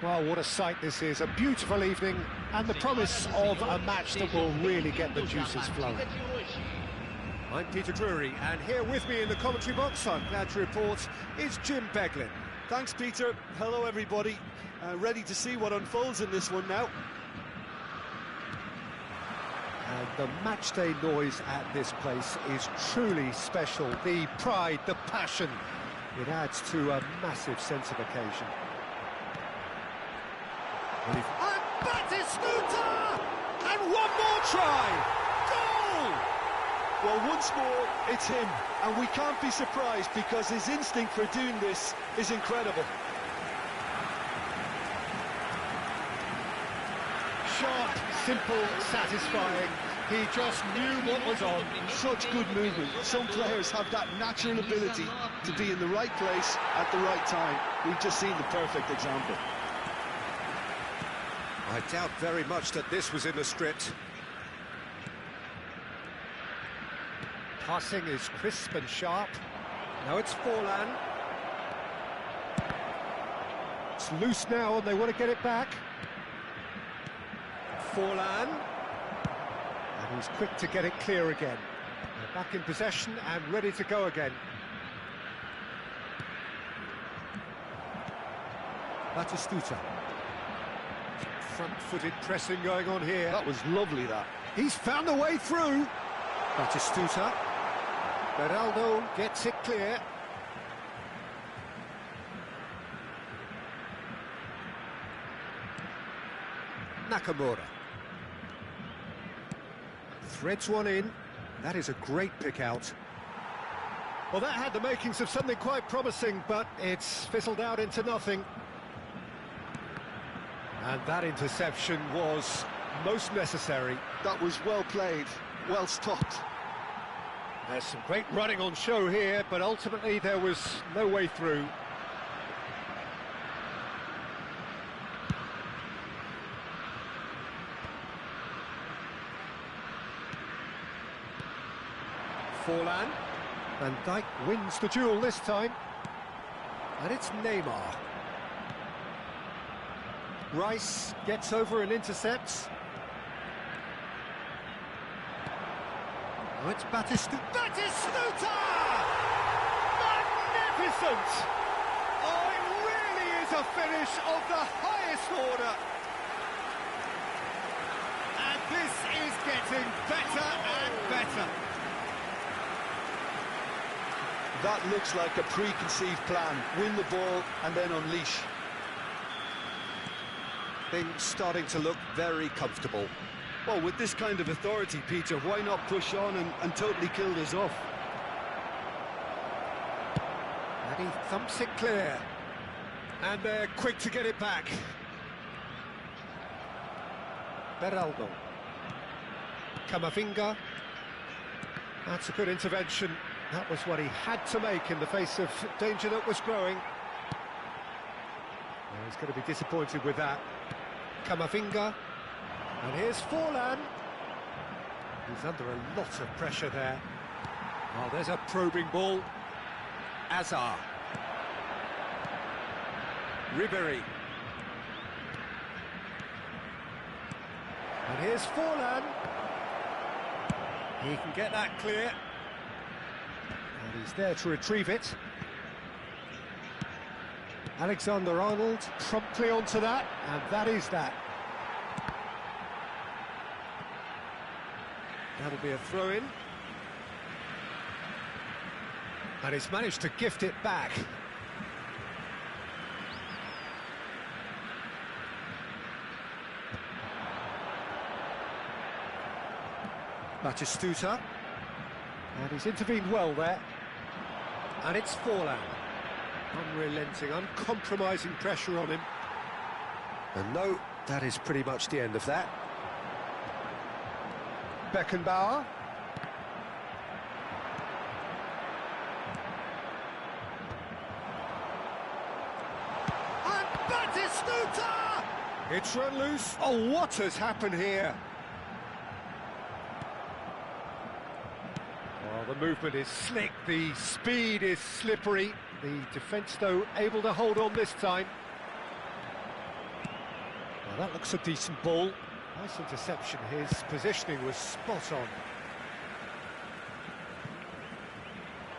Well, what a sight this is. A beautiful evening and the promise of a match that will really get the juices flowing. I'm Peter Drury, and here with me in the commentary box, I'm glad to report, is Jim Beglin. Thanks, Peter. Hello, everybody. Ready to see what unfolds in this one now. And the matchday noise at this place is truly special. The pride, the passion, it adds to a massive sense of occasion. And Battistuta! And one more try! Goal! Well, once more, it's him. And we can't be surprised because his instinct for doing this is incredible. Sharp, simple, satisfying. He just knew what was on. Such good movement. Some players have that natural ability to be in the right place at the right time. We've just seen the perfect example. I doubt very much that this was in the script. Passing is crisp and sharp. Now it's Forlan. It's loose now and they want to get it back. Forlan. And he's quick to get it clear again. Back in possession and ready to go again. Batistuta. Front-footed pressing going on here. That was lovely, that. He's found the way through. Batistuta. Beraldo gets it clear. Nakamura. Threads one in. That is a great pick out. Well, that had the makings of something quite promising, but it's fizzled out into nothing. And that interception was most necessary. That was well played, well stopped. There's some great running on show here, but ultimately there was no way through. Forlan. Van Dijk wins the duel this time. And it's Neymar. Rice gets over and intercepts. Oh, it's Batistuta! Batistuta! Magnificent! Oh, it really is a finish of the highest order. And this is getting better and better. That looks like a preconceived plan. Win the ball and then unleash. Things starting to look very comfortable. Well, with this kind of authority, Peter, why not push on and totally kill this off? And he thumps it clear. And they're quick to get it back. Beraldo. Camavinga. That's a good intervention. That was what he had to make in the face of danger that was growing. Well, he's going to be disappointed with that. Camavinga. And here's Forlan. He's under a lot of pressure there. Oh, there's a probing ball. Azar. Ribéry. And here's Forlan. He can get that clear. And he's there to retrieve it. Alexander-Arnold promptly onto that, and that is that. That'll be a throw-in. And he's managed to gift it back. Batistuta. And he's intervened well there. And it's Forlan. Unrelenting, uncompromising pressure on him. And no, that is pretty much the end of that. Beckenbauer. And Batistuta! It's run loose. Oh, what has happened here? Well, the movement is slick, the speed is slippery. The defence, though, able to hold on this time. Well, that looks a decent ball. Nice interception. His positioning was spot on.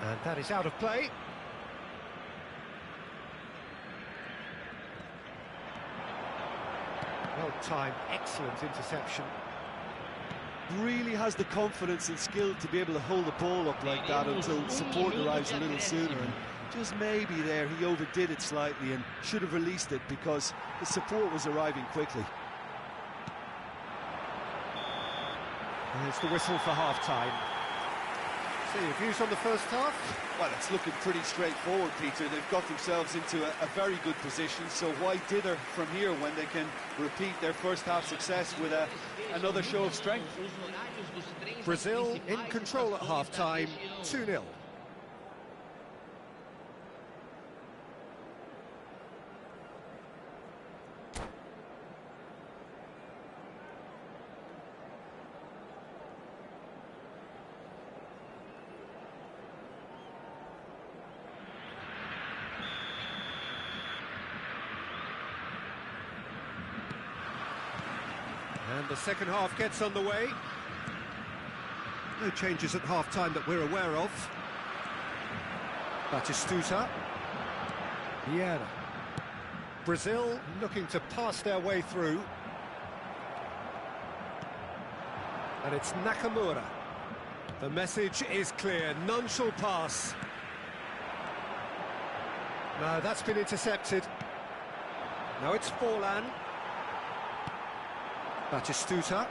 And that is out of play. Well timed, excellent interception. Really has the confidence and skill to be able to hold the ball up like that until support arrives a little sooner. And just maybe there he overdid it slightly and should have released it because the support was arriving quickly. There's the whistle for half-time. So your views on the first half? Well, it's looking pretty straightforward, Peter. They've got themselves into a very good position, so why dither from here when they can repeat their first half success with another show of strength? Brazil in control at half-time, 2-0. And the second half gets underway. No changes at half-time that we're aware of. Batistuta. Vieira. Brazil looking to pass their way through. And it's Nakamura. The message is clear, none shall pass. No, that's been intercepted. Now it's Forlan. Batistuta.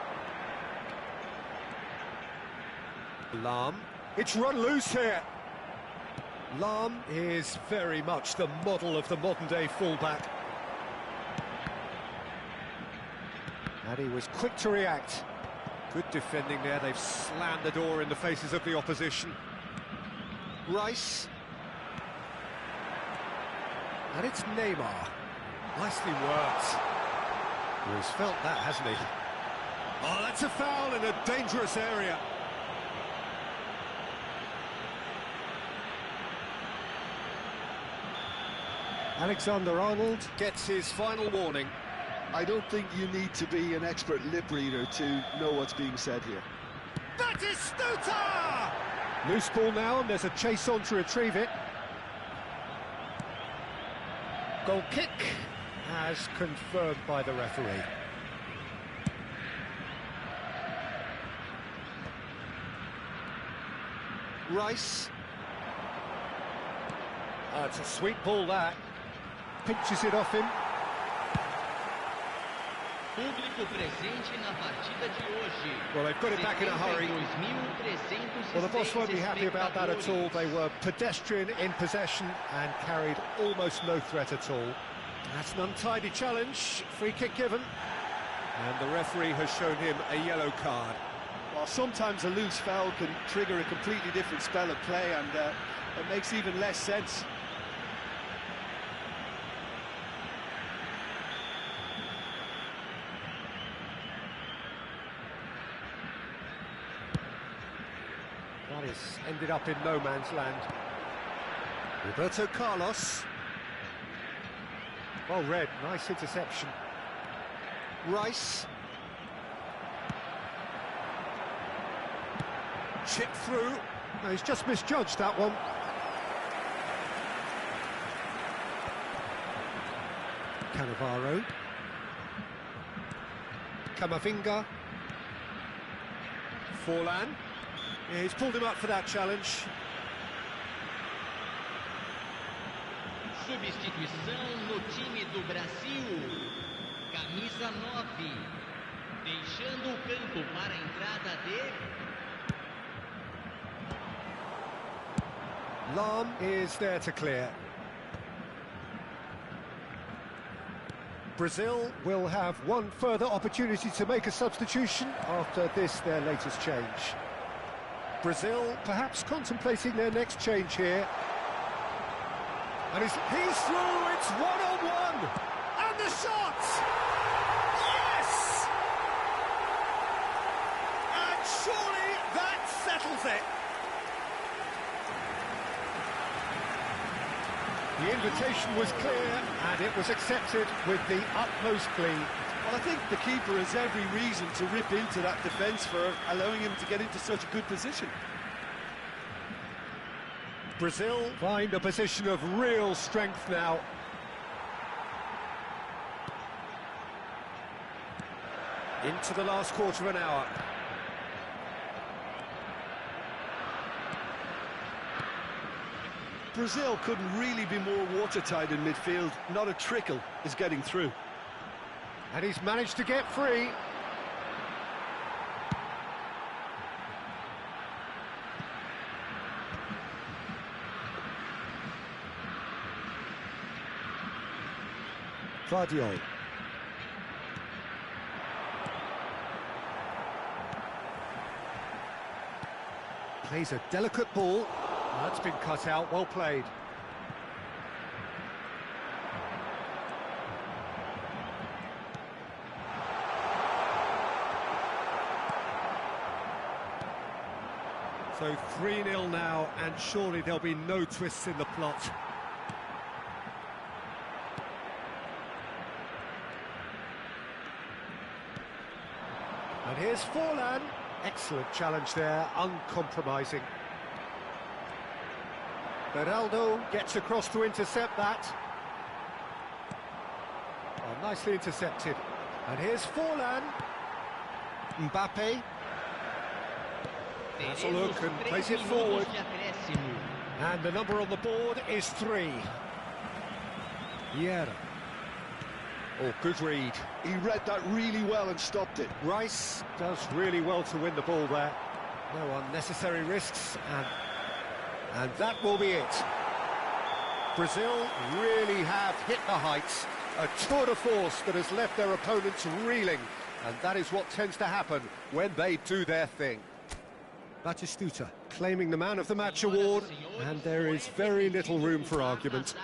Lahm. It's run loose here. Lahm is very much the model of the modern-day fullback. And he was quick to react. Good defending there, they've slammed the door in the faces of the opposition. Rice. And it's Neymar. Nicely worked. He's felt that, hasn't he? Oh, that's a foul in a dangerous area. Alexander-Arnold gets his final warning. I don't think you need to be an expert lip reader to know what's being said here. Batistuta! Loose ball now, and there's a chase on to retrieve it. Goal kick, as confirmed by the referee. Rice. It's a sweet ball, that. Pinches it off him. Well, they've got it back in a hurry. Well, the boss won't be happy about that at all. They were pedestrian in possession and carried almost no threat at all. That's an untidy challenge. Free kick given. And the referee has shown him a yellow card. Well, sometimes a loose foul can trigger a completely different spell of play, and it makes even less sense. That is ended up in no man's land. Roberto Carlos. Well read, nice interception. Rice. Chip through. No, he's just misjudged that one. Cannavaro. Camavinga. Forlan. Yeah, he's pulled him up for that challenge. Substituição no time do Brasil. Camisa 9. Deixando o campo para a entrada de... Lahm is there to clear. Brazil will have one further opportunity to make a substitution after this, their latest change. Brazil perhaps contemplating their next change here. And he's through, it's one-on-one! And the shot! Yes! And surely that settles it. The invitation was clear, and it was accepted with the utmost glee. Well, I think the keeper has every reason to rip into that defence for allowing him to get into such a good position. Brazil find a position of real strength now. Into the last quarter of an hour. Brazil couldn't really be more watertight in midfield. Not a trickle is getting through. And he's managed to get free. Vardiol. Plays a delicate ball. That's been cut out, well played. So 3-0 now, and surely there'll be no twists in the plot. And here's Forlan. Excellent challenge there, uncompromising. Beraldo gets across to intercept that. Oh, nicely intercepted. And here's Forlan. Mbappe. Has a look and plays it forward. And the number on the board is 3. Vieira. Oh, good read. He read that really well and stopped it. Rice does really well to win the ball there. No unnecessary risks, and that will be it. Brazil really have hit the heights. A tour de force that has left their opponents reeling, and that is what tends to happen when they do their thing. Batistuta claiming the Man of the Match award, and there is very little room for argument.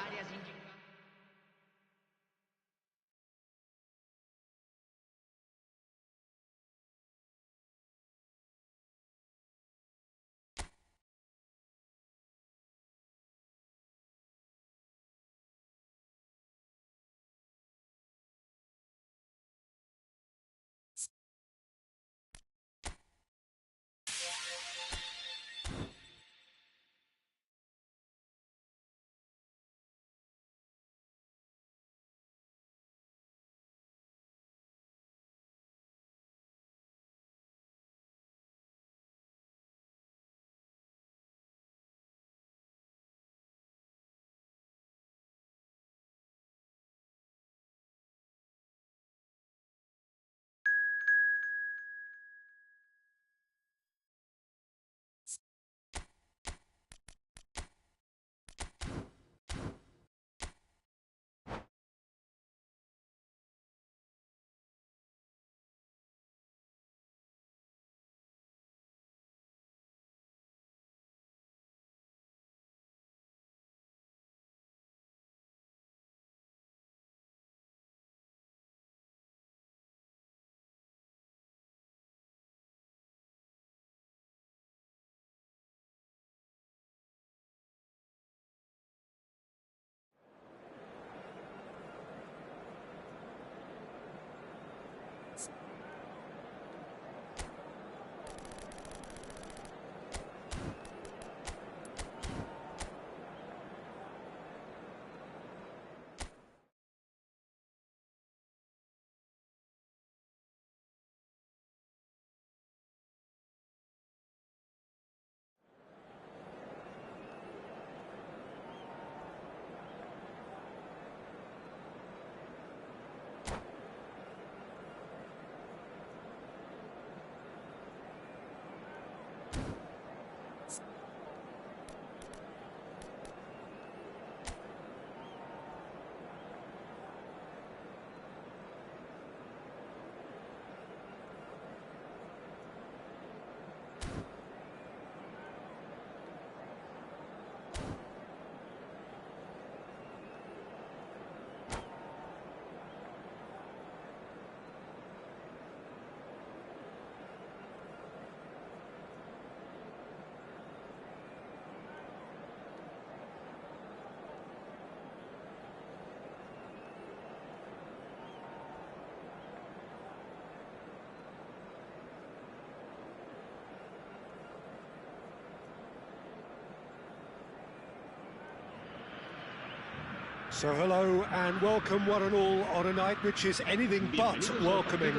So hello and welcome one and all on a night which is anything but welcoming.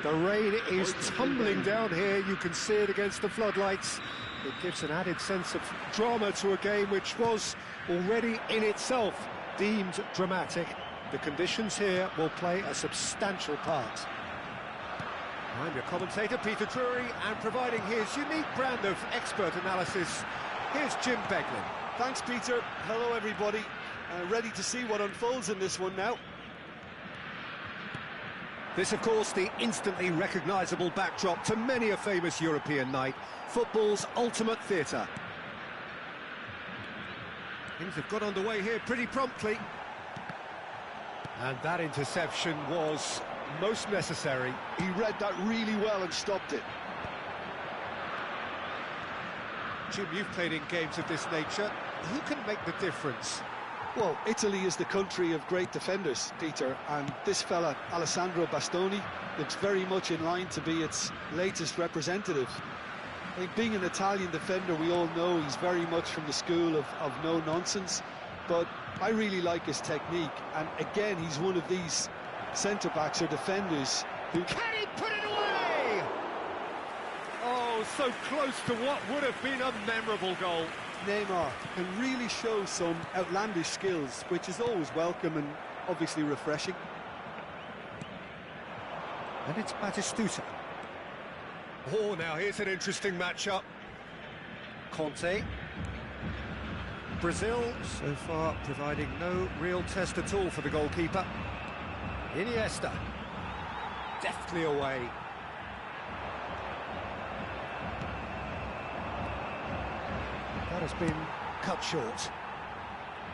The rain is tumbling down here, you can see it against the floodlights. It gives an added sense of drama to a game which was already in itself deemed dramatic. The conditions here will play a substantial part. I'm your commentator, Peter Drury, and providing his unique brand of expert analysis, here's Jim Beglin. Thanks, Peter. Hello, everybody. Ready to see what unfolds in this one now. This, of course, the instantly recognisable backdrop to many a famous European night, football's ultimate theatre. Things have got underway here pretty promptly. And that interception was most necessary. He read that really well and stopped it. Jim, you've played in games of this nature. Who can make the difference? Well, Italy is the country of great defenders, Peter, and this fella, Alessandro Bastoni, looks very much in line to be its latest representative. I think being an Italian defender, we all know he's very much from the school of no-nonsense, but I really like his technique, and again, he's one of these centre-backs or defenders who... Can he put it away? Oh, so close to what would have been a memorable goal. Neymar can really show some outlandish skills, which is always welcome and obviously refreshing. And it's Batistuta. Oh, now here's an interesting matchup. Conte. Brazil, so far, providing no real test at all for the goalkeeper. Iniesta. Deftly away. That has been cut short.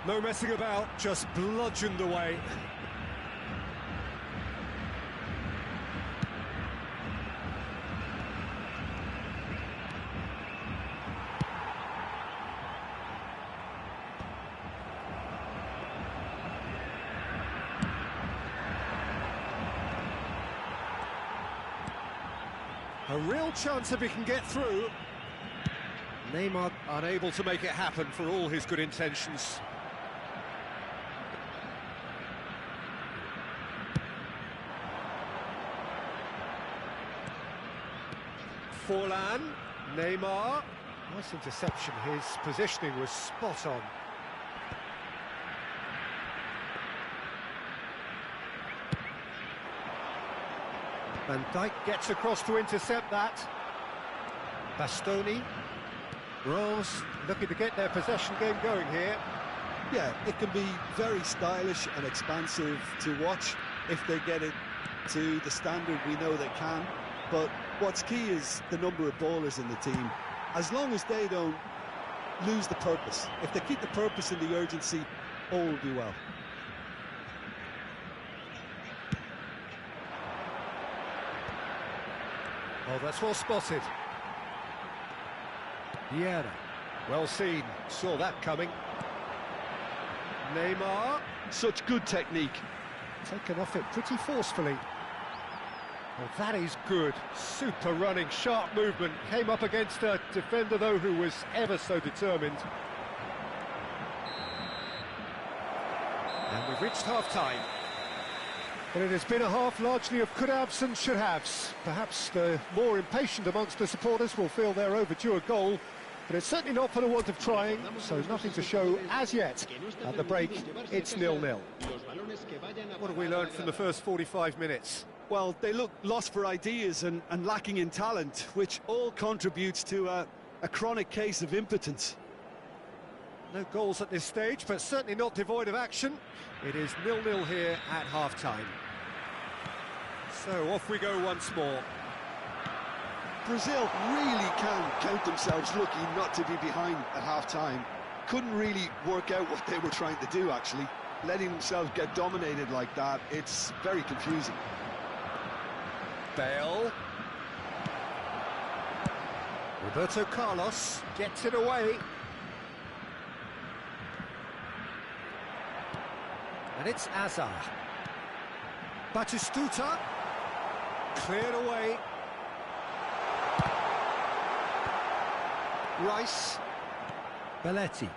No messing about, just bludgeoned away. A real chance if he can get through. Neymar unable to make it happen for all his good intentions. Forlan, Neymar. Nice interception, his positioning was spot on. Van Dijk gets across to intercept that. Bastoni. Rose looking to get their possession game going here. Yeah, it can be very stylish and expansive to watch if they get it to the standard we know they can. But what's key is the number of ballers in the team. As long as they don't lose the purpose, if they keep the purpose and the urgency, all will be well. Oh, that's well spotted. Vieira, well seen, saw that coming. Neymar. Such good technique. Taken off it pretty forcefully. Well, that is good. Super running, sharp movement. Came up against a defender, though, who was ever so determined. And we've reached half-time. But it has been a half largely of could-haves and should-haves. Perhaps the more impatient amongst the supporters will feel they're overdue a goal, but it's certainly not for the want of trying, so nothing to show as yet. At the break, it's 0-0. What have we learned from the first 45 minutes? Well, they look lost for ideas and lacking in talent, which all contributes to a chronic case of impotence. No goals at this stage, but certainly not devoid of action. It is 0-0 here at half-time. So off we go once more. Brazil really can count themselves lucky not to be behind at half-time. Couldn't really work out what they were trying to do, actually. Letting themselves get dominated like that, it's very confusing. Bale. Roberto Carlos gets it away. And it's Azar. Batistuta. Cleared away. Rice. Belletti.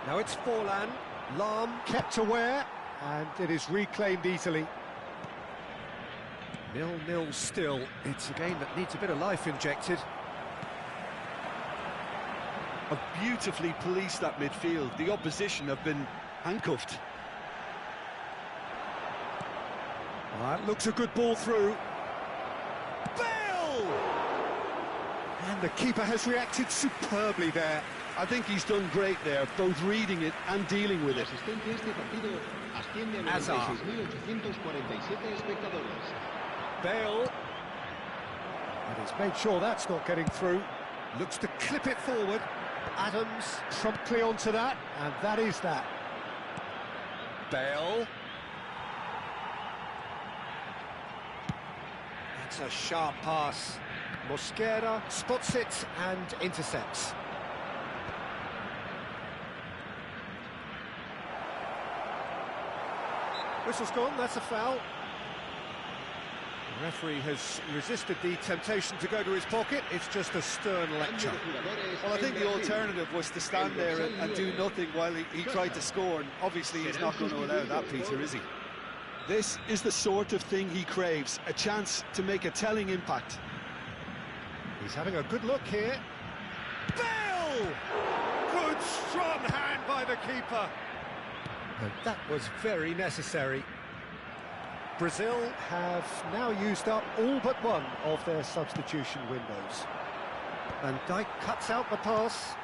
Now it's Forlan. Lahm kept aware, and it is reclaimed easily. 0-0 still. It's a game that needs a bit of life injected. Have beautifully policed that midfield. The opposition have been handcuffed. That looks a good ball through. Bale! And the keeper has reacted superbly there. I think he's done great there, both reading it and dealing with it. Azar. Bale. And he's made sure that's not getting through. Looks to clip it forward. Adams promptly onto that, and that is that. Bale. That's a sharp pass. Mosquera spots it and intercepts. Whistle's gone, that's a foul. The referee has resisted the temptation to go to his pocket. It's just a stern lecture. Well, I think the alternative was to stand there and do nothing while he tried to score, and obviously he's not going to allow that, Peter, is he? This is the sort of thing he craves, a chance to make a telling impact. He's having a good look here. Bale! Good strong hand by the keeper. And that was very necessary. Brazil have now used up all but one of their substitution windows. Van Dijk cuts out the pass.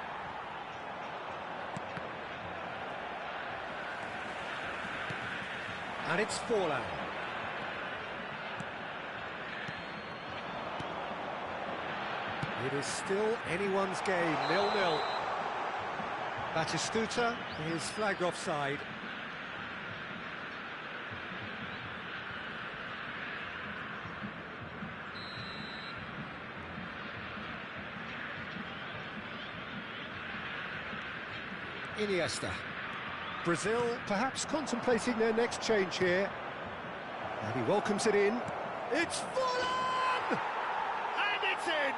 And it's Forlan. It is still anyone's game, 0-0. Batistuta is flagged offside. Iniesta. Brazil perhaps contemplating their next change here. And he welcomes it in. It's Forlan! And it's in!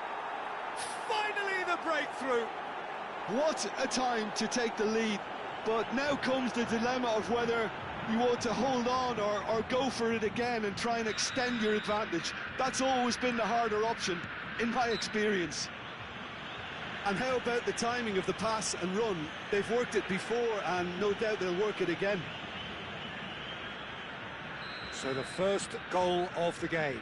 Finally the breakthrough! What a time to take the lead, but now comes the dilemma of whether you want to hold on or go for it again and try and extend your advantage. That's always been the harder option, in my experience. And how about the timing of the pass and run? They've worked it before, and no doubt they'll work it again. So the first goal of the game.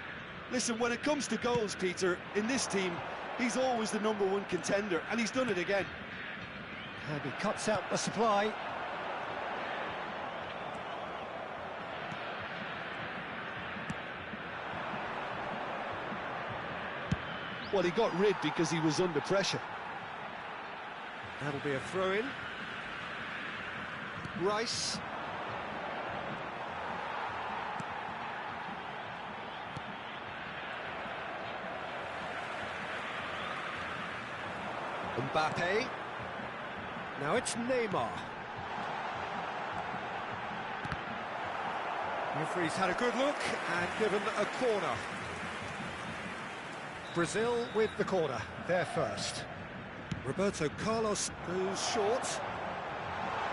Listen, when it comes to goals, Peter, in this team, he's always the #1 contender, and he's done it again. And he cuts out the supply. Well, he got rid because he was under pressure. That'll be a throw-in. Rice. Mbappe. Now it's Neymar. Referee's had a good look and given a corner. Brazil with the corner, they're first. Roberto Carlos goes short.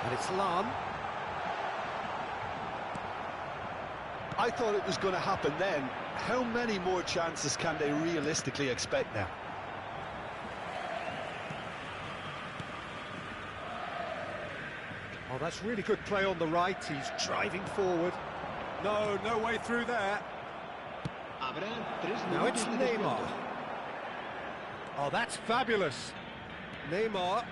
And it's Lam. I thought it was going to happen then. How many more chances can they realistically expect now? Oh, that's really good play on the right. He's driving forward. No way through there. Now it's Neymar. Oh, that's fabulous. Neymar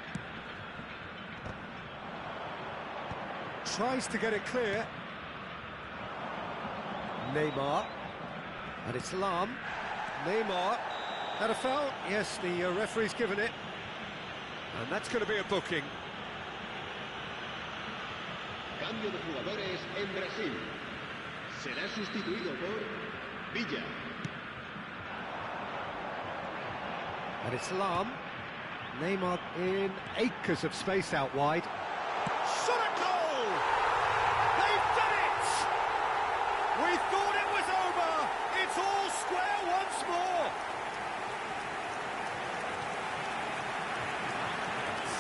tries to get it clear. Neymar. And it's Lam. Neymar. Had a foul? Yes, the referee's given it. And that's going to be a booking. Cambio de jugadores en Brasil. Será sustituido por Villa. And it's Lam. Neymar in acres of space out wide. Shot a goal! They've done it! We thought it was over! It's all square once more!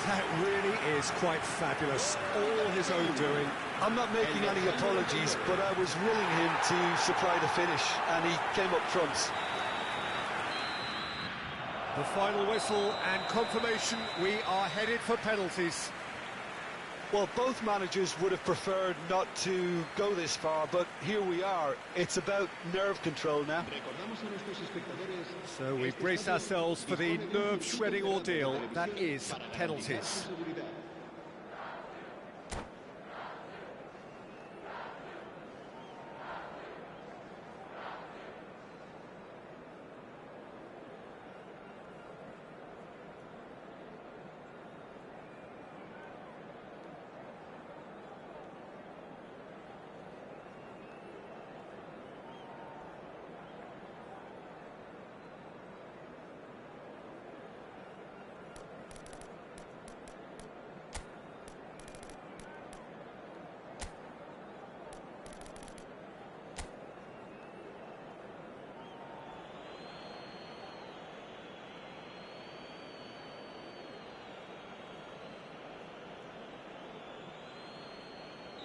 That really is quite fabulous. All his own doing. I'm not making any apologies, but I was willing him to supply the finish, and he came up front. The final whistle and confirmation, we are headed for penalties. Well, both managers would have preferred not to go this far, but here we are. It's about nerve control now. So we brace ourselves for the nerve-shredding ordeal that is penalties.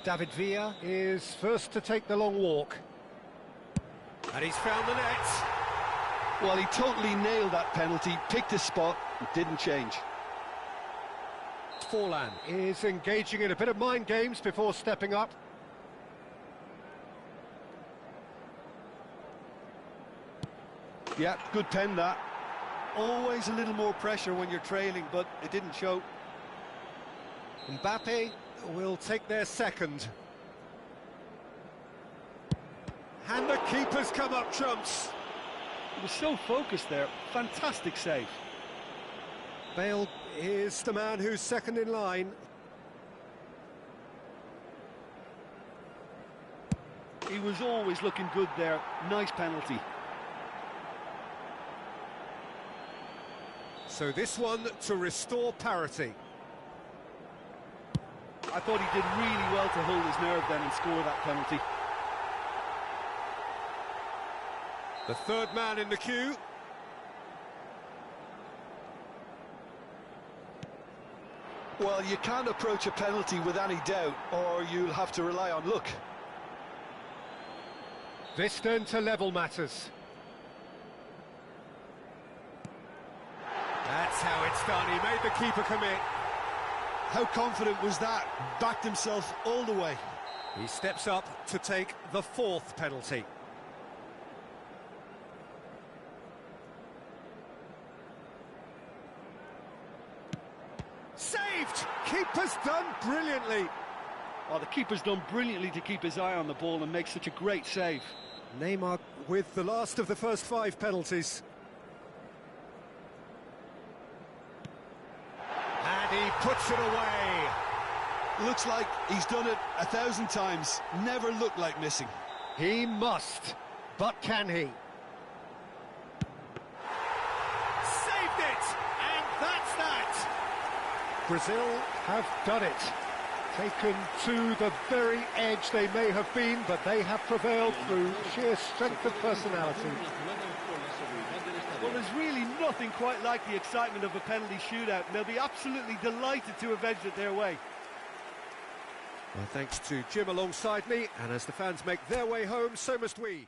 David Villa is first to take the long walk. And he's found the net. Well, he totally nailed that penalty, picked his spot, and didn't change. Forlan is engaging in a bit of mind games before stepping up. Yeah, good pen that. Always a little more pressure when you're trailing, but it didn't show. Mbappe will take their second. And the keeper's come up trumps. He was so focused there. Fantastic save. Bale is the man who's second in line. He was always looking good there. Nice penalty. So this one to restore parity. I thought he did really well to hold his nerve then and score that penalty. The third man in the queue. Well, you can't approach a penalty with any doubt, or you'll have to rely on luck. This then to level matters. That's how it's done. He made the keeper commit. How confident was that? Backed himself all the way. He steps up to take the fourth penalty. Saved! Keeper's done brilliantly. Oh, the keeper's done brilliantly to keep his eye on the ball and make such a great save. Neymar with the last of the first 5 penalties. And he puts it away. Looks like he's done it 1,000 times. Never looked like missing. He must, but can he? Saved it! And that's that! Brazil have done it. Taken to the very edge they may have been, but they have prevailed through sheer strength of personality. Well, there's really nothing quite like the excitement of a penalty shootout, and they'll be absolutely delighted to avenge it their way. Well, thanks to Jim alongside me, and as the fans make their way home, so must we.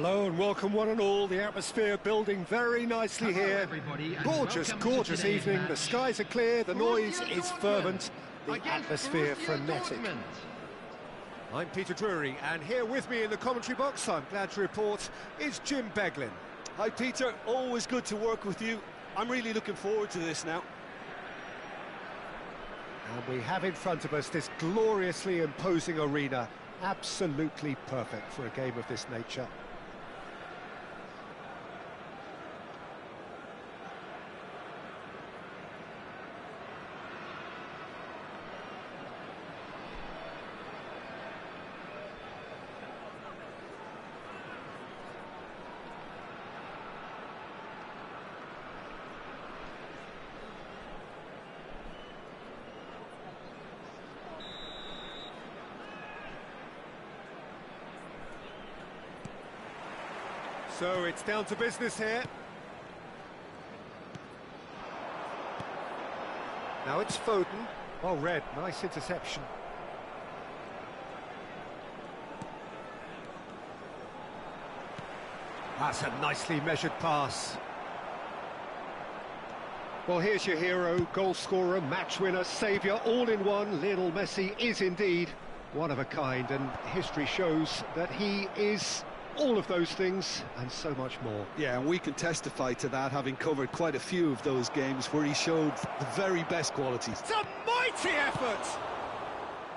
Hello and welcome one and all. The atmosphere building very nicely here. Gorgeous, gorgeous evening. The skies are clear, the noise is fervent, the atmosphere frenetic. I'm Peter Drury, and here with me in the commentary box, I'm glad to report, is Jim Beglin. Hi Peter, always good to work with you. I'm really looking forward to this now. And we have in front of us this gloriously imposing arena, absolutely perfect for a game of this nature. So it's down to business here. Now it's Foden. Well read, nice interception. That's a nicely measured pass. Well, here's your hero, goal scorer, match winner, saviour, all in one. Lionel Messi is indeed one of a kind, and history shows that he is all of those things and so much more. Yeah, and we can testify to that, having covered quite a few of those games where he showed the very best qualities. It's a mighty effort!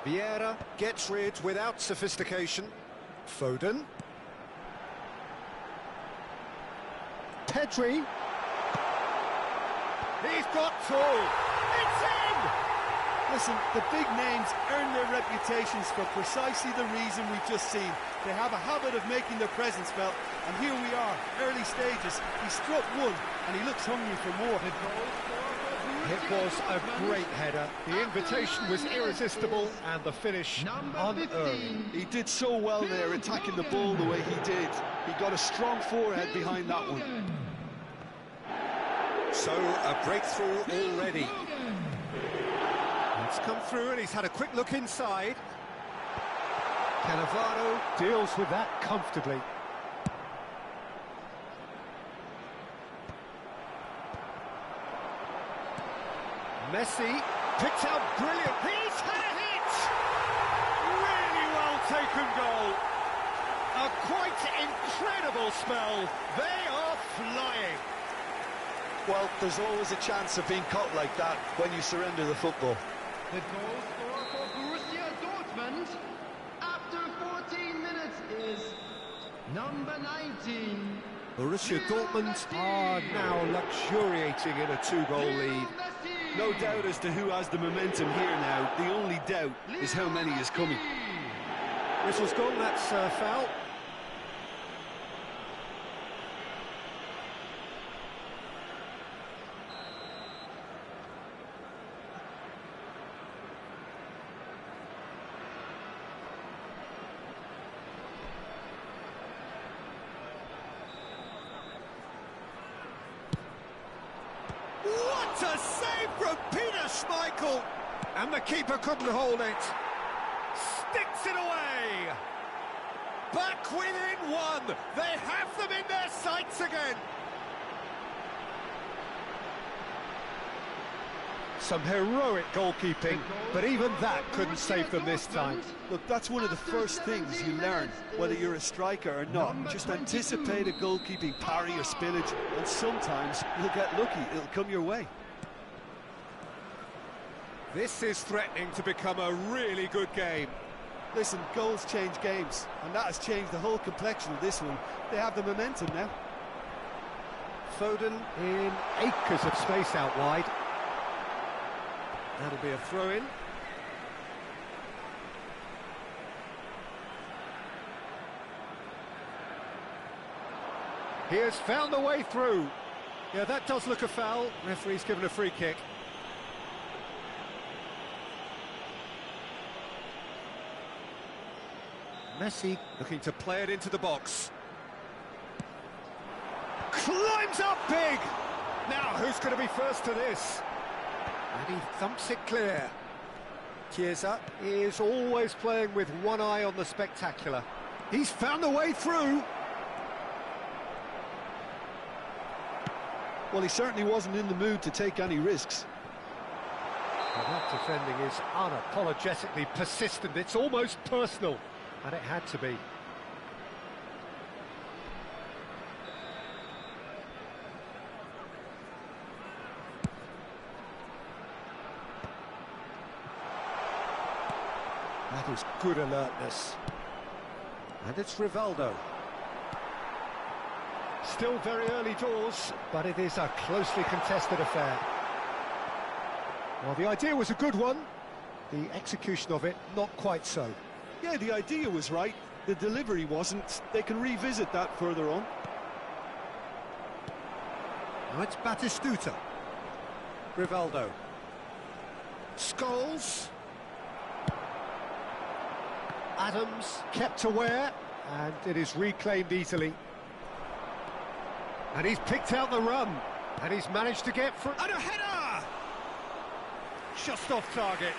Vieira gets rid without sophistication. Foden. Pedri. He's got through. It's in! Listen, the big names earn their reputations for precisely the reason we've just seen. They have a habit of making their presence felt, and here we are, early stages. He struck one, and he looks hungry for more. It was a great header. The invitation was irresistible, and the finish unearned. He did so well there, attacking the ball the way he did. He got a strong forehead behind that one. So, a breakthrough already. It's come through, and he's had a quick look inside. Cannavaro deals with that comfortably. Messi picks out brilliant. He's had a hit! Really well taken goal. A quite incredible spell. They are flying. Well, there's always a chance of being caught like that when you surrender the football. The goal scorer for Borussia Dortmund after 14 minutes is number 19. Borussia Dortmund are now luxuriating in a two-goal lead. No doubt as to who has the momentum here now. The only doubt is how many is coming. Whistle's gone, that's a foul. What a save from Peter Schmeichel! And the keeper couldn't hold it. Sticks it away! Back within one! They have them in their sights again! Some heroic goalkeeping, but even that couldn't save them this time. Look, that's one of the first things you learn, whether you're a striker or not. Just anticipate a goalkeeping parry or spillage, and sometimes you'll get lucky, it'll come your way. This is threatening to become a really good game. Listen, goals change games, and that has changed the whole complexion of this one. They have the momentum now. Foden in acres of space out wide. That'll be a throw-in. He has found the way through. Yeah, that does look a foul. Referee's given a free kick. Messi looking to play it into the box. Climbs up big! Now, who's going to be first to this? And he thumps it clear. Chiesa is always playing with one eye on the spectacular. He's found the way through. Well, he certainly wasn't in the mood to take any risks. Well, that defending is unapologetically persistent. It's almost personal, and it had to be. That is good alertness. And it's Rivaldo. Still very early doors, but it is a closely contested affair. Well, the idea was a good one. The execution of it, not quite so. Yeah, the idea was right. The delivery wasn't. They can revisit that further on. Now it's Batistuta. Rivaldo. Scholes. Adams kept aware, and it is reclaimed easily. And he's picked out the run, and he's managed to get through. And a header! Just off target.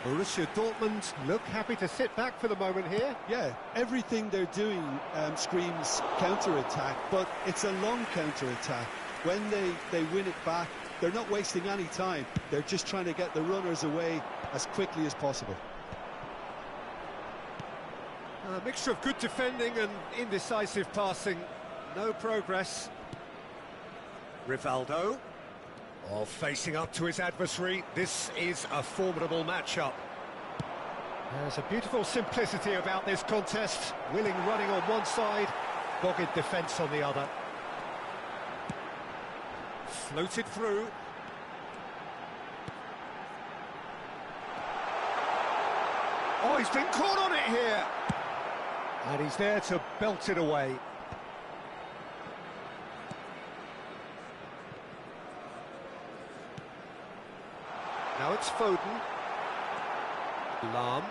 Borussia Dortmund look happy to sit back for the moment here. Yeah, everything they're doing screams counter-attack, but it's a long counter-attack. When they win it back, they're not wasting any time. They're just trying to get the runners away as quickly as possible. A mixture of good defending and indecisive passing. No progress. Rivaldo. Oh, facing up to his adversary. This is a formidable matchup. There's a beautiful simplicity about this contest. Willing running on one side, dogged defence on the other. Floated through. Oh, he's been caught on it here. And he's there to belt it away. Now it's Foden. Lahm.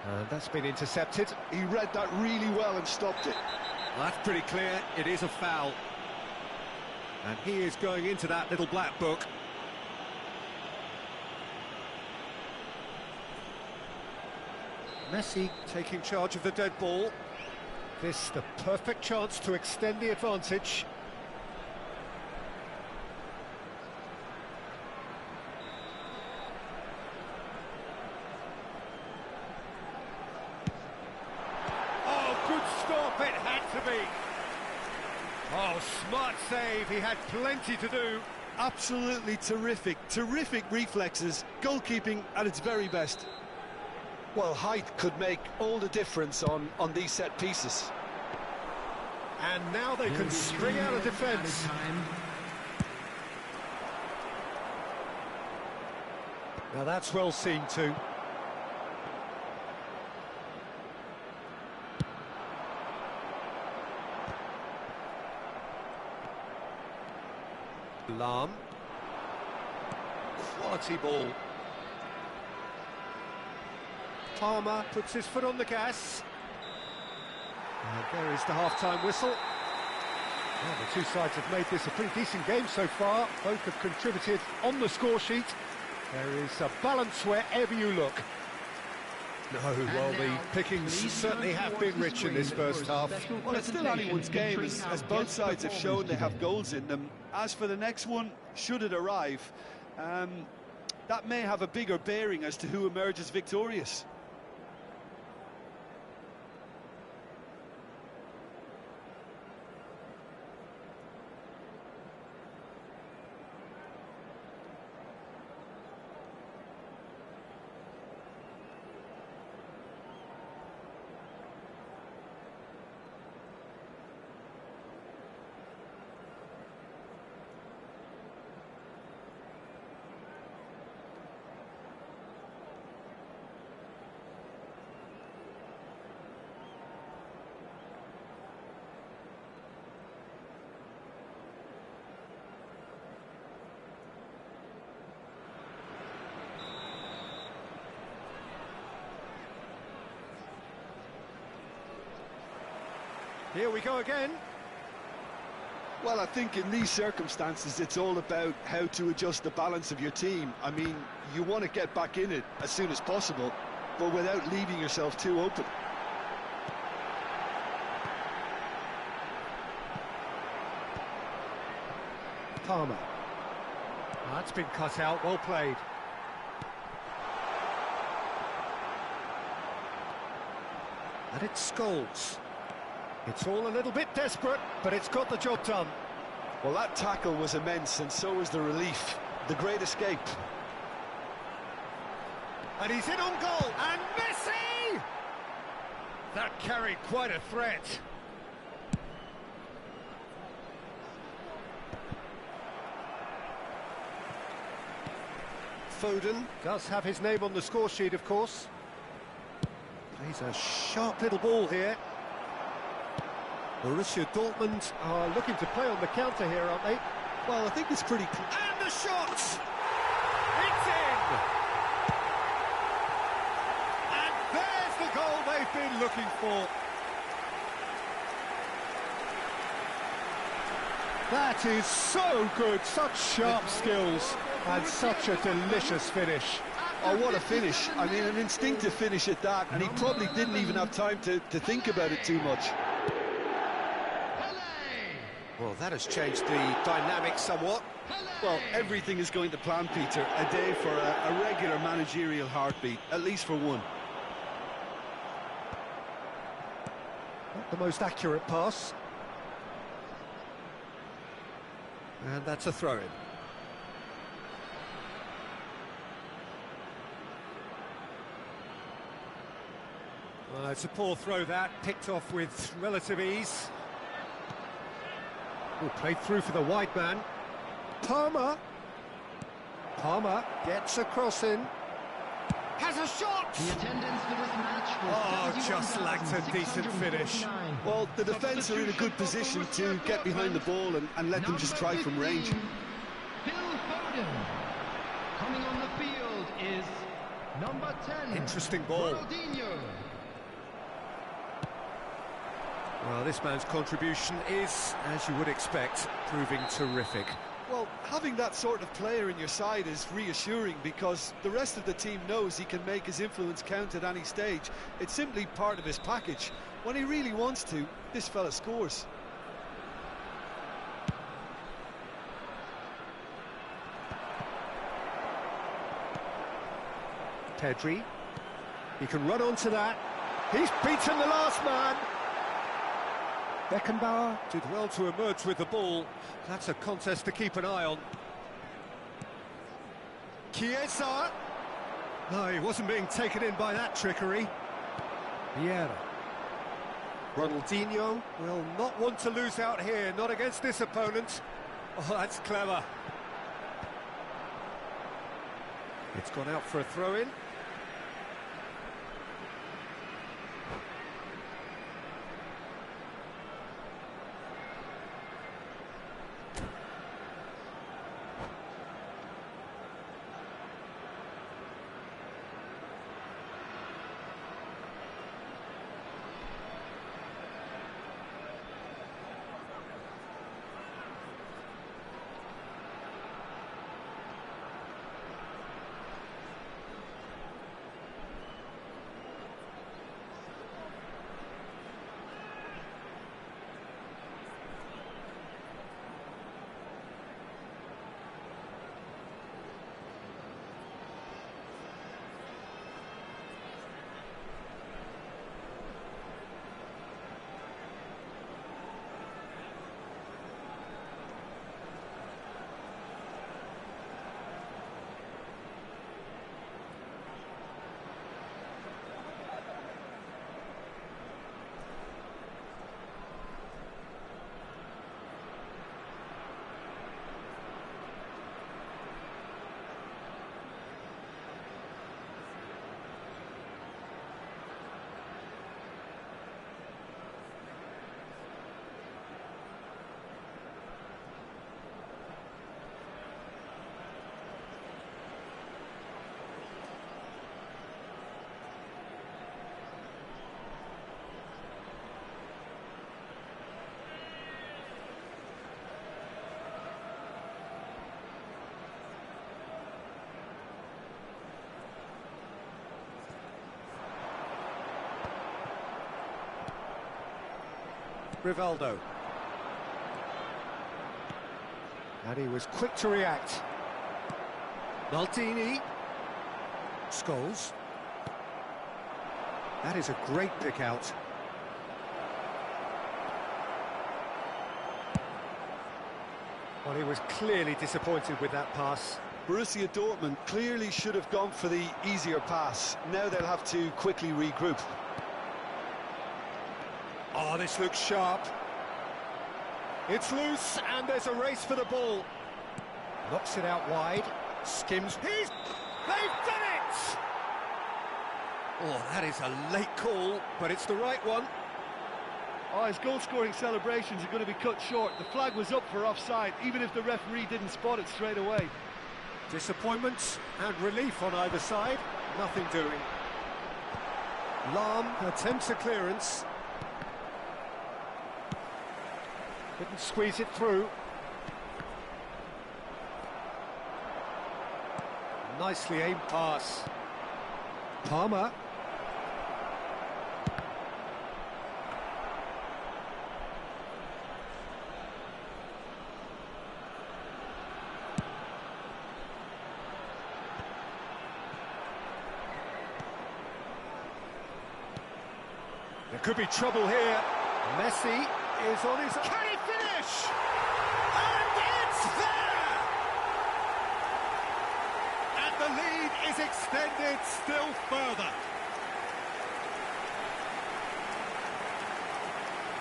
And that's been intercepted. He read that really well and stopped it. Well, that's pretty clear. It is a foul. And he is going into that little black book. Messi taking charge of the dead ball. This the perfect chance to extend the advantage. Oh, good stop, it had to be. Oh, smart save, he had plenty to do. Absolutely terrific reflexes, goalkeeping at its very best. Well, height could make all the difference on these set pieces. And now they can string out a defence. Now that's well seen too. Lahm. Quality ball. Palmer puts his foot on the gas. And there is the half-time whistle. Well, the two sides have made this a pretty decent game so far. Both have contributed on the score sheet. There is a balance wherever you look. No, well, the pickings certainly have been rich in this first half. Well, it's still anyone's game, as both sides have shown they have goals in them. As for the next one, should it arrive, that may have a bigger bearing as to who emerges victorious. Here we go again. Well, I think in these circumstances, it's all about how to adjust the balance of your team. I mean, you want to get back in it as soon as possible, but without leaving yourself too open. Palmer. That's been cut out, well played. And it's Scholes. It's all a little bit desperate, but it's got the job done. Well, that tackle was immense, and so was the relief. The great escape. And he's in on goal, and Messi! That carried quite a threat. Foden does have his name on the score sheet, of course. Plays a sharp little ball here. Borussia Dortmund are looking to play on the counter here, aren't they? Well, I think it's pretty clear. And the shot! It's in! And there's the goal they've been looking for. That is so good, such sharp skills, and such a delicious finish. Oh, what a finish. I mean, an instinctive finish at that, and he probably didn't even have time to think about it too much. Well, that has changed the dynamic somewhat. Well, everything is going to plan, Peter. A day for a regular managerial heartbeat, at least for one. Not the most accurate pass. And that's a throw-in. It's a poor throw that, picked off with relative ease. Oh, played through for the wide man. Palmer gets a cross in. Has a shot! The attendance for this match was just lacked a decent finish. Well, the defence are in a good position to get behind the ball and let them just try from range. Phil Foden. Coming on the field is number 10. Interesting ball. Ronaldinho. Well, this man's contribution is, as you would expect, proving terrific. Well, having that sort of player in your side is reassuring because the rest of the team knows he can make his influence count at any stage. It's simply part of his package. When he really wants to, this fella scores. Pedri. He can run onto that. He's beaten the last man. Beckenbauer did well to emerge with the ball. That's a contest to keep an eye on. Chiesa. No, he wasn't being taken in by that trickery. Vieira. Ronaldinho will not want to lose out here, not against this opponent. Oh, that's clever. It's gone out for a throw-in. Rivaldo. And he was quick to react. Maldini. Scholes. That is a great pick out. Well, he was clearly disappointed with that pass. Borussia Dortmund clearly should have gone for the easier pass. Now they'll have to quickly regroup. Oh, this looks sharp. It's loose, and there's a race for the ball. Knocks it out wide. Skims. They've done it! Oh, that is a late call, but it's the right one. Oh, his goal-scoring celebrations are going to be cut short. The flag was up for offside, even if the referee didn't spot it straight away. Disappointment and relief on either side. Nothing doing. Lahm attempts a clearance. Couldn't squeeze it through. Nicely aimed pass. Palmer. There could be trouble here. Messi is on his... Can he finish? And it's there! And the lead is extended still further.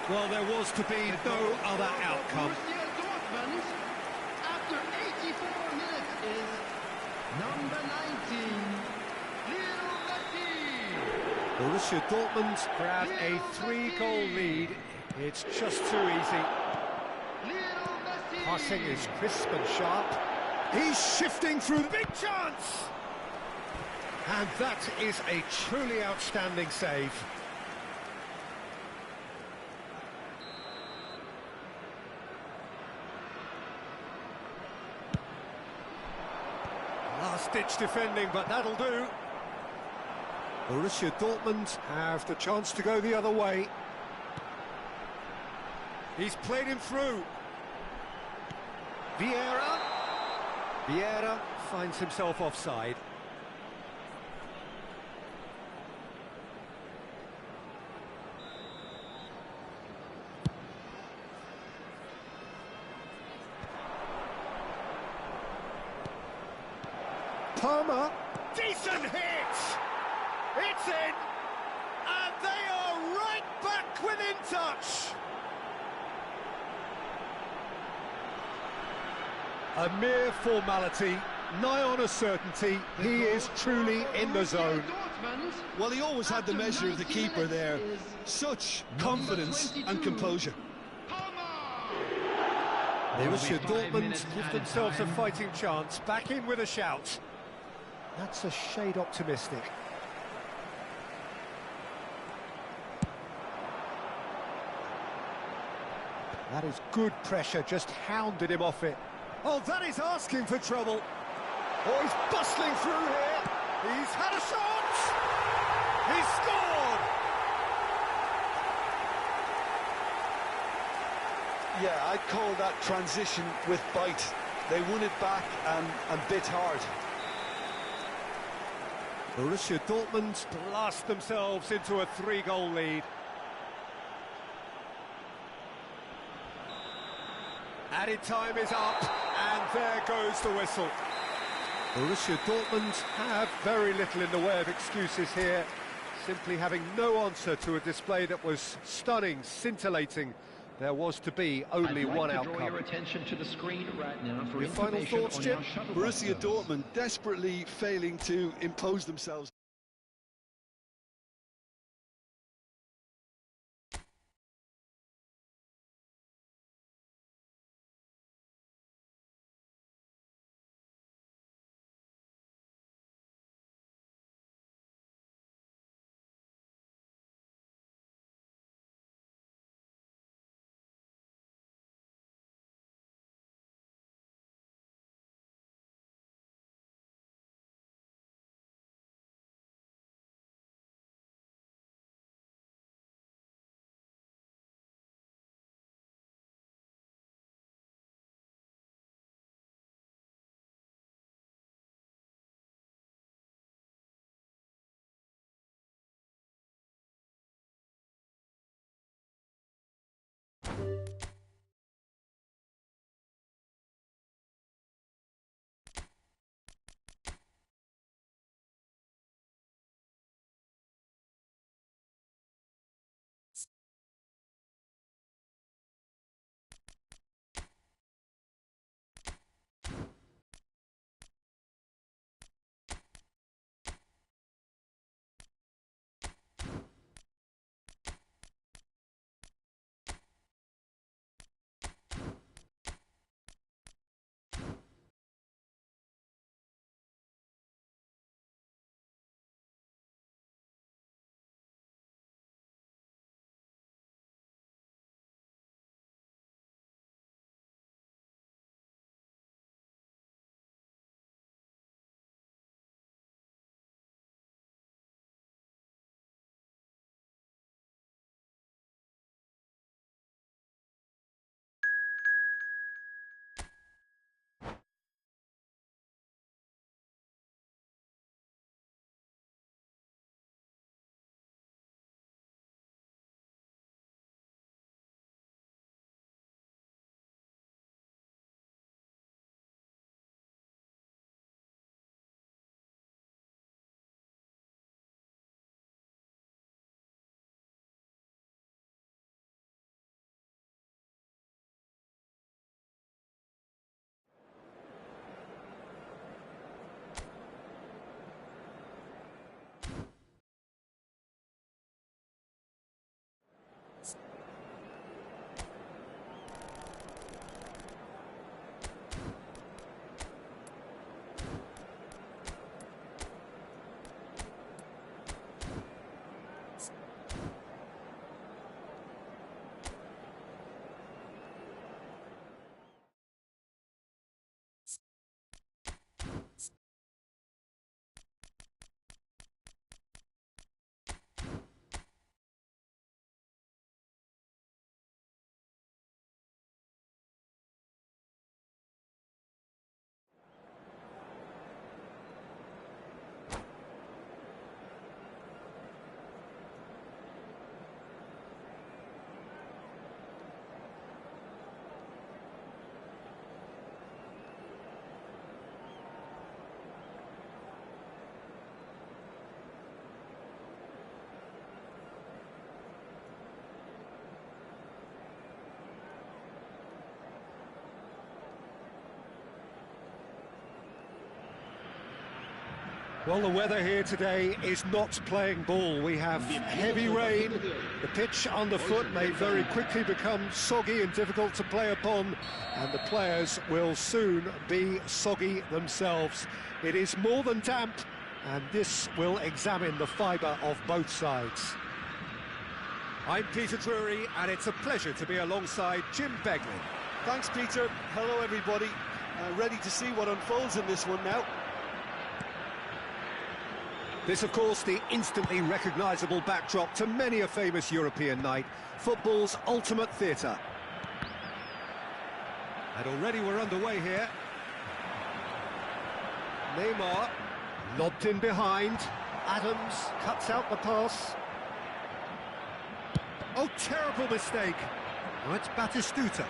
Well, there was to be no other outcome. Borussia Dortmund, after 84 minutes, is number 19, Lionel Messi. Borussia Dortmund grab a 3-goal lead. It's just too easy. Lionel Messi. Passing is crisp and sharp. He's shifting through the big chance! And that is a truly outstanding save. Last-ditch defending, but that'll do. Borussia Dortmund have the chance to go the other way. He's played him through. Vieira. Vieira finds himself offside. Palmer. Decent hit! It's in! And they are right back within touch! A mere formality, nigh on a certainty. He is truly in the zone. Well, he always had the measure of the keeper there. Such confidence and composure. Borussia Dortmund give themselves a fighting chance, back in with a shout. That's a shade optimistic. That is good pressure, just hounded him off it. Oh, that is asking for trouble. Oh, he's bustling through here. He's had a shot. He's scored. Yeah, I'd call that transition with bite. They won it back and bit hard. Borussia Dortmund blast themselves into a 3-goal lead. Added time is up, and there goes the whistle. Borussia Dortmund have very little in the way of excuses here, simply having no answer to a display that was stunning, scintillating. There was to be only one outcome. Draw your attention to the screen right now for your final thoughts, Jim? Borussia Dortmund desperately failing to impose themselves. Well, the weather here today is not playing ball. We have heavy rain. The pitch underfoot may very quickly become soggy and difficult to play upon, and the players will soon be soggy themselves. It is more than damp, and this will examine the fibre of both sides. I'm Peter Drury, and it's a pleasure to be alongside Jim Beglin. Thanks, Peter. Hello, everybody. Ready to see what unfolds in this one now. This, of course, the instantly recognisable backdrop to many a famous European night, football's ultimate theatre. And already we're underway here. Neymar, lobbed in behind. Adams cuts out the pass. Oh, terrible mistake. Oh, it's Batistuta.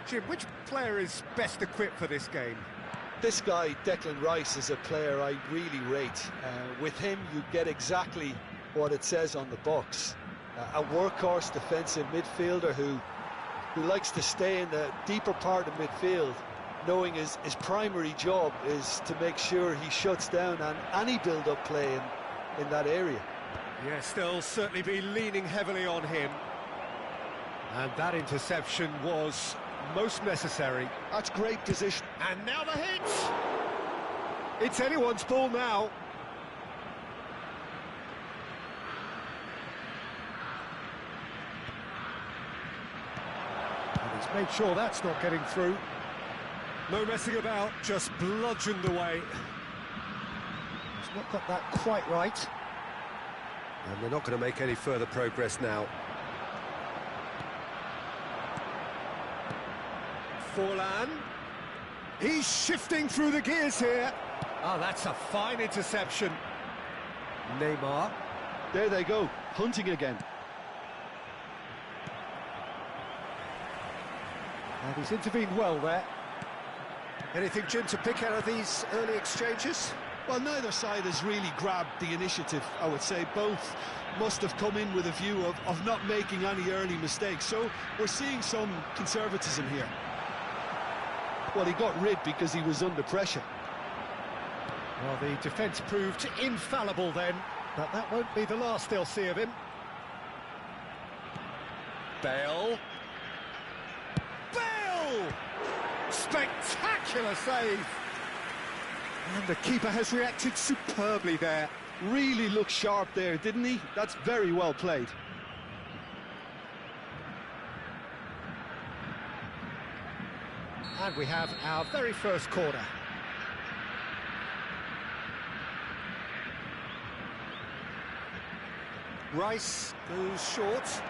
Jim, which player is best equipped for this game? This guy, Declan Rice, is a player I really rate. With him, you get exactly what it says on the box. A workhorse defensive midfielder who likes to stay in the deeper part of midfield, knowing his primary job is to make sure he shuts down any build-up play in that area. Yes, they'll certainly be leaning heavily on him. And that interception was most necessary. That's great position. And now the hit! It's anyone's ball now. And he's made sure that's not getting through. No messing about, just bludgeoned away. He's not got that quite right. And they're not going to make any further progress now. Forlan. He's shifting through the gears here. Oh, that's a fine interception. Neymar. There they go, hunting again. And he's intervened well there. Anything, Jim, to pick out of these early exchanges? Well, neither side has really grabbed the initiative, I would say. Both must have come in with a view of not making any early mistakes. So we're seeing some conservatism here. Well, he got rid because he was under pressure. Well, the defence proved infallible then, but that won't be the last they'll see of him. Bale. Bale! Spectacular save! And the keeper has reacted superbly there. Really looked sharp there, didn't he? That's very well played. And we have our very first corner. Rice goes short.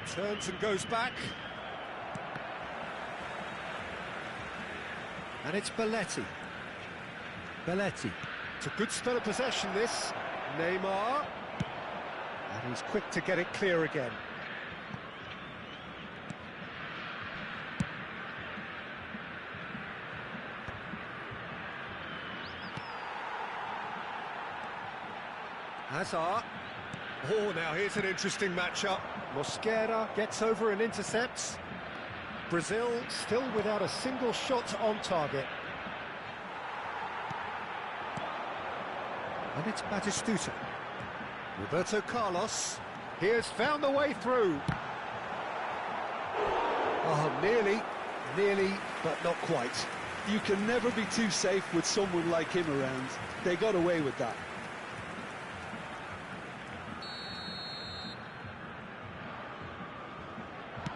Turns and goes back. And it's Belletti. Belletti. It's a good spell of possession, this. Neymar. And he's quick to get it clear again. Hazard. Oh, now here's an interesting matchup. Mosquera gets over and intercepts. Brazil still without a single shot on target. And it's Batistuta. Roberto Carlos. He has found the way through. Oh, nearly, but not quite. You can never be too safe with someone like him around. They got away with that.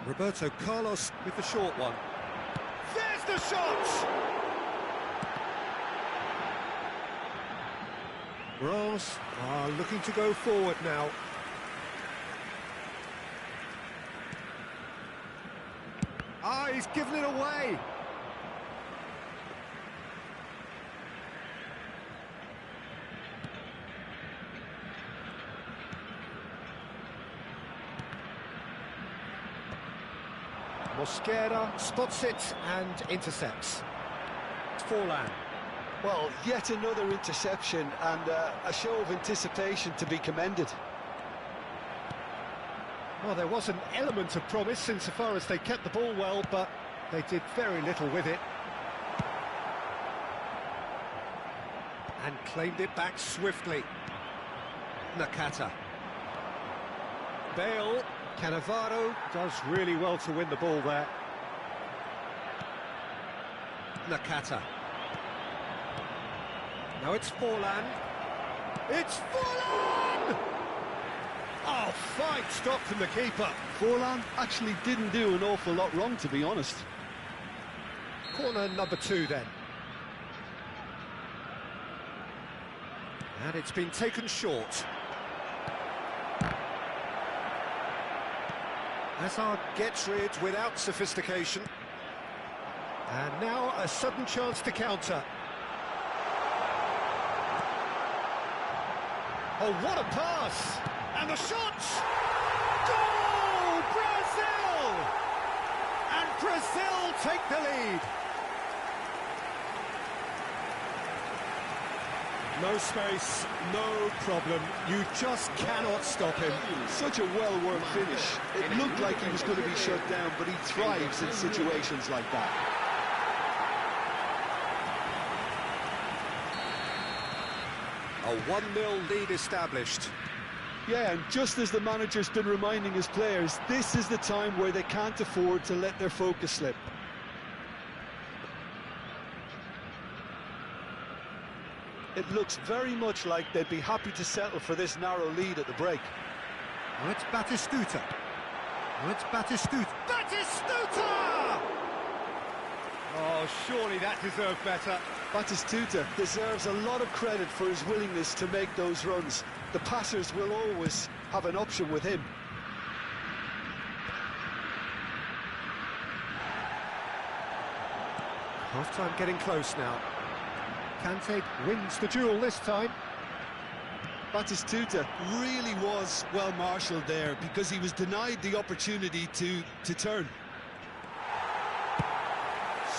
Roberto Carlos with the short one. There's the shot! Rose are looking to go forward now. Ah, he's given it away! Mosquera spots it and intercepts. Forlan. Well, yet another interception and a show of anticipation to be commended. Well, there was an element of promise insofar as they kept the ball well, but They did very little with it. And claimed it back swiftly. Nakata. Bale. Cannavaro does really well to win the ball there. Nakata. Now it's Forlan. It's Forlan! Oh, fine stop from the keeper. Forlan actually didn't do an awful lot wrong, to be honest. Corner number 2 then. And it's been taken short. Hazard gets rid without sophistication. And now a sudden chance to counter. Oh, what a pass! And the shot! Goal! Brazil! And Brazil take the lead. No space, no problem. You just cannot stop him. Such a well-worked finish. It looked like he was going to be shut down, but he thrives in situations like that. A 1-0 lead established. Yeah, and just as the manager's been reminding his players, this is the time where they can't afford to let their focus slip. It looks very much like they'd be happy to settle for this narrow lead at the break. Well, it's Batistuta. Well, it's Batistuta. Batistuta! Oh, surely that deserved better. Batistuta deserves a lot of credit for his willingness to make those runs. The passers will always have an option with him. Half-time getting close now. Kante wins the duel this time. Batistuta really was well marshalled there because he was denied the opportunity to turn.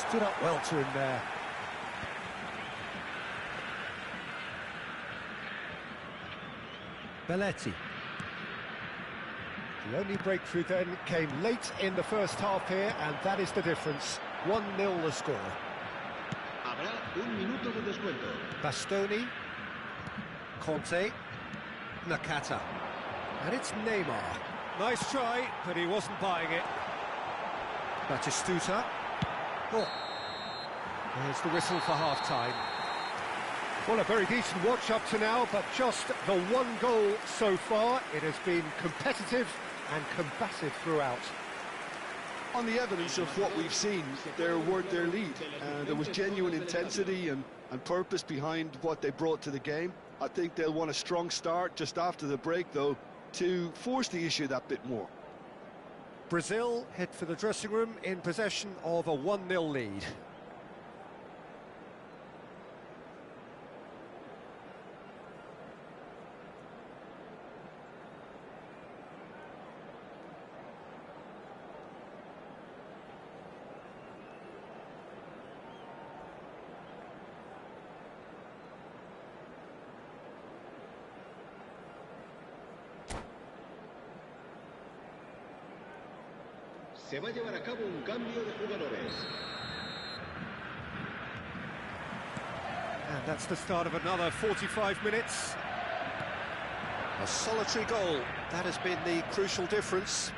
Stood up well to him there. Belletti. The only breakthrough then came late in the first half here, and that is the difference. 1-0 the score. Habrá un minuto de descuento. Bastoni. Conte. Nakata. And it's Neymar. Nice try, but he wasn't buying it. Batistuta. Oh. There's the whistle for half-time. Well, a very decent watch up to now, but just the 1 goal so far. It has been competitive and combative throughout. On the evidence of what we've seen, they're worth their lead. There was genuine intensity and purpose behind what they brought to the game. I think they'll want a strong start just after the break, though, to force the issue that bit more. Brazil head for the dressing room in possession of a 1-0 lead. Se va a llevar a cabo un cambio de jugadores. And that's the start of another 45 minutes. A solitary goal. That has been the crucial difference.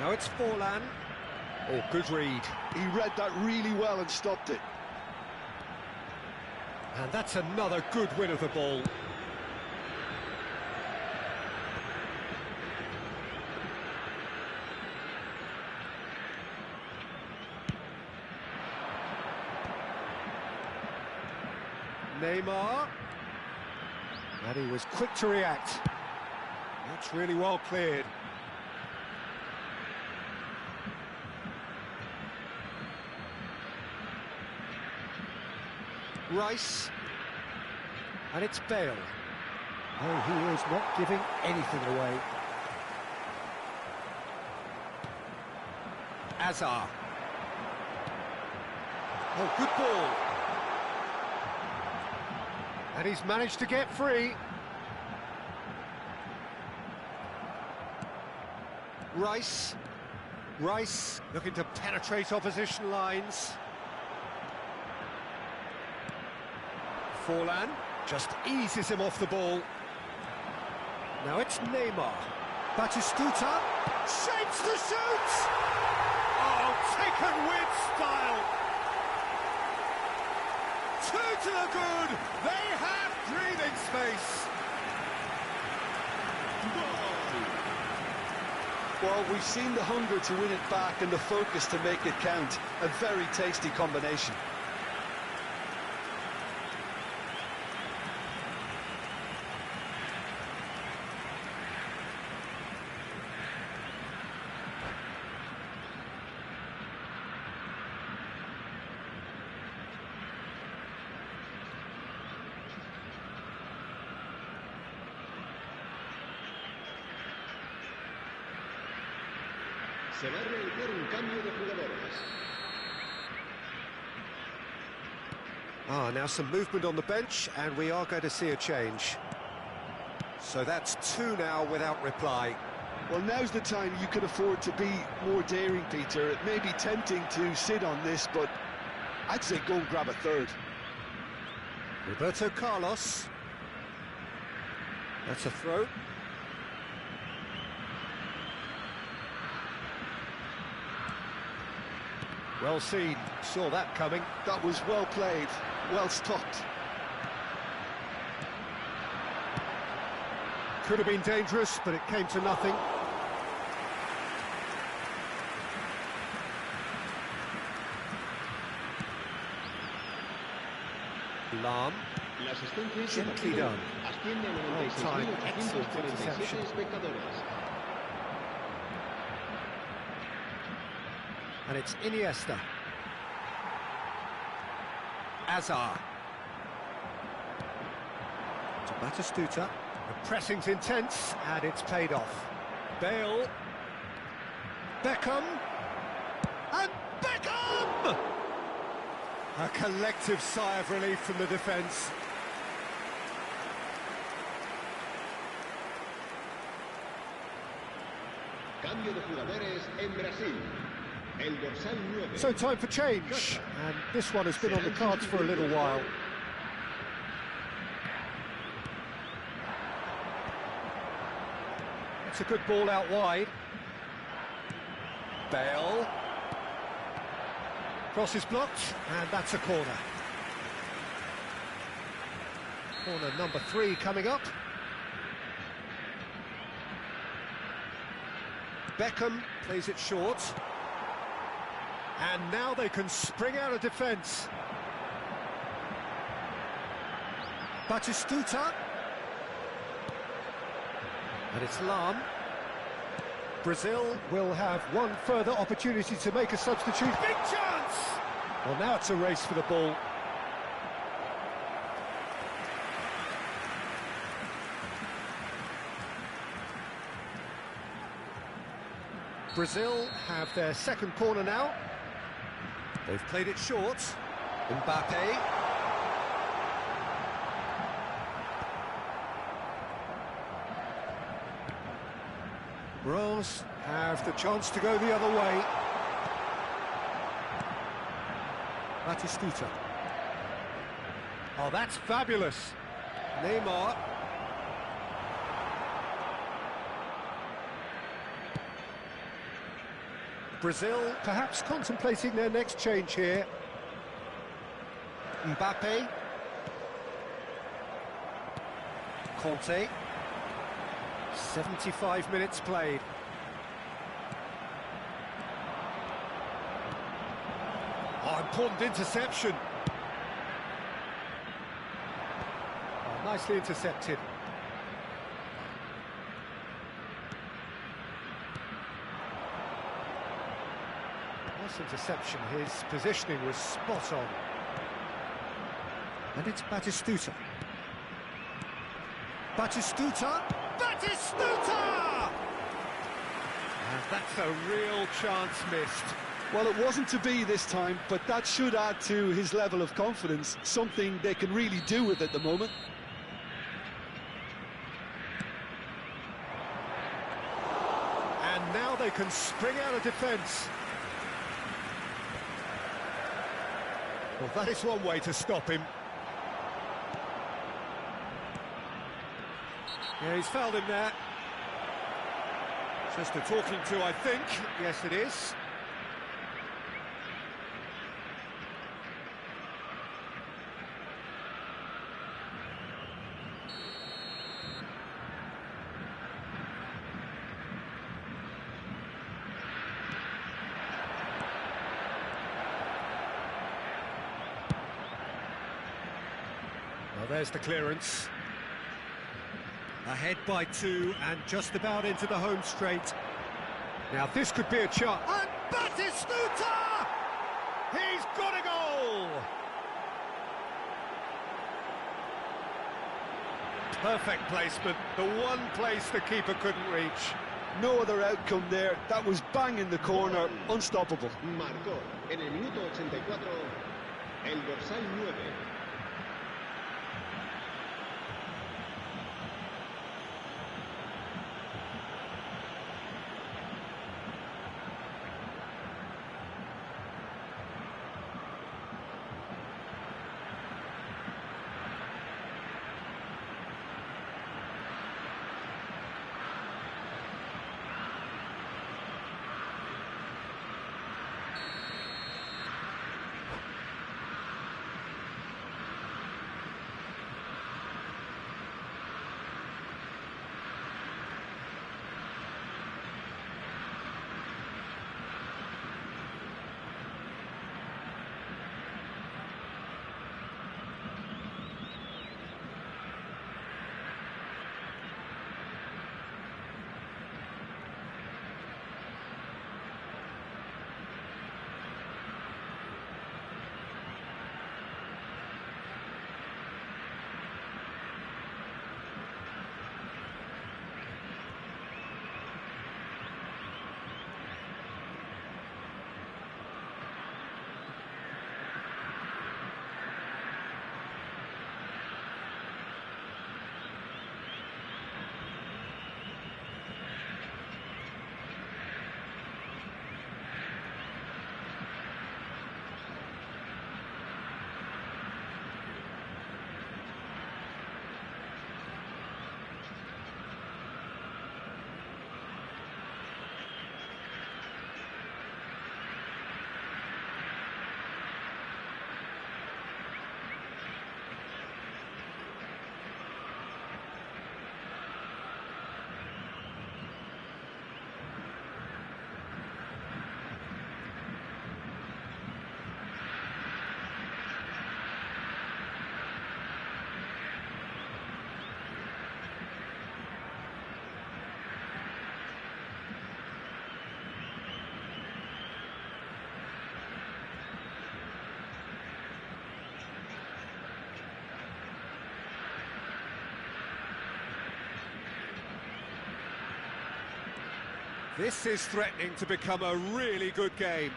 Now it's Forlan. Oh, good read. He read that really well and stopped it. And that's another good win of the ball. Neymar. And he was quick to react. That's really well cleared. Rice. And it's Bale. Oh, he is not giving anything away. Azar. Oh, good ball. And he's managed to get free. Rice. Rice looking to penetrate opposition lines. Forlan just eases him off the ball. Now it's Neymar. Batistuta shapes to shoot! Oh, taken with style! Two to the good! They have breathing space! Well, we've seen the hunger to win it back and the focus to make it count. A very tasty combination. Se va a realizar un cambio de jugadores. Now some movement on the bench, and we are going to see a change. So that's two now without reply. Well, now's the time you can afford to be more daring, Peter. It may be tempting to sit on this, but I'd say go and grab a third. Roberto Carlos. That's a throw. Well seen, saw that coming. That was well played, well stopped. Could have been dangerous, but it came to nothing. Lam. Gently done. Well-timed, excellent interception. And it's Iniesta. Azar. To Batistuta. The pressing's intense, and it's paid off. Bale. Beckham. And Beckham! A collective sigh of relief from the defence. Cambio de jugadores en Brasil. El dorsal 9. So time for change, and this one has been on the cards for a little while. It's a good ball out wide. Bale. Cross is blocked, and that's a corner. Corner number 3 coming up. Beckham plays it short. And now they can spring out of defence. Batistuta. And it's Lam. Brazil will have one further opportunity to make a substitute. Big chance! Well, now it's a race for the ball. Brazil have their second corner now. They've played it short. Mbappe. Brazil have the chance to go the other way. Batistuta. Oh, that's fabulous. Neymar. Brazil perhaps contemplating their next change here. Mbappe. Conte. 75 minutes played. Oh, important interception. Oh, nicely intercepted. Nice interception. His positioning was spot on. And it's Batistuta. Batistuta! Batistuta! And that's a real chance missed. Well, it wasn't to be this time, but that should add to his level of confidence, something they can really do with at the moment. And And now they can spring out of defence. Well, that is one way to stop him. Yeah, he's fouled him there. Just a talking to, I think. Yes, it is. Well, there's the clearance. Ahead by 2 and just about into the home straight. Now this could be a chance. And Batistuta! He's got a goal! Perfect placement, the one place the keeper couldn't reach. No other outcome there. That was bang in the corner, unstoppable. Marcó en el minuto 84 el dorsal 9. This is threatening to become a really good game.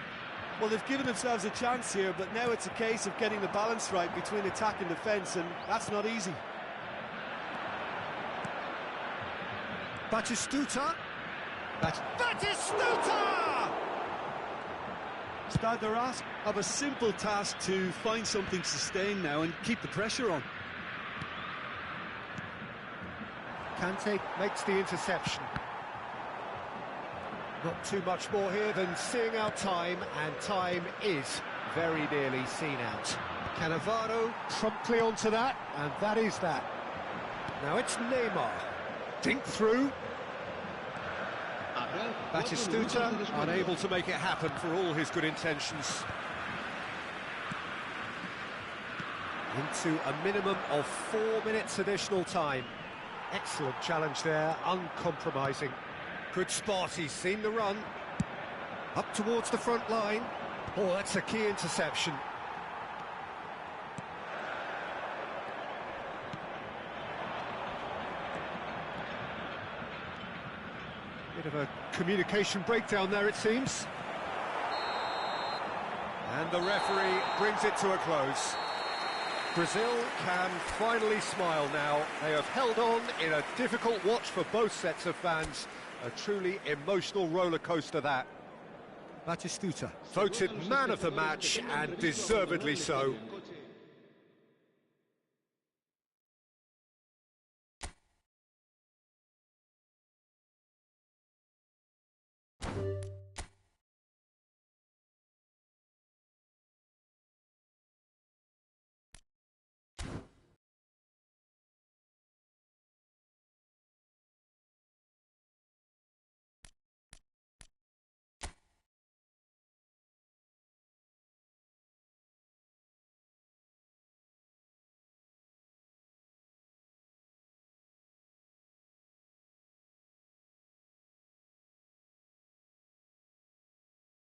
Well, they've given themselves a chance here, but now it's a case of getting the balance right between attack and defence, and that's not easy. Batistuta. Batistuta! Stade de Reims have a simple task to find something sustained now and keep the pressure on. Kante makes the interception. Not too much more here than seeing out time, and time is very nearly seen out. Cannavaro promptly onto that, and that is that. Now it's Neymar. Dink through. Batistuta unable to make it happen for all his good intentions. Into a minimum of 4 minutes additional time. Excellent challenge there, uncompromising. Good spot, he's seen the run. Up towards the front line. Oh, that's a key interception. Bit of a communication breakdown there, it seems. And the referee brings it to a close. Brazil can finally smile now. They have held on in a difficult watch for both sets of fans, A truly emotional roller coaster, that. Batistuta. Voted man of the match, and deservedly so.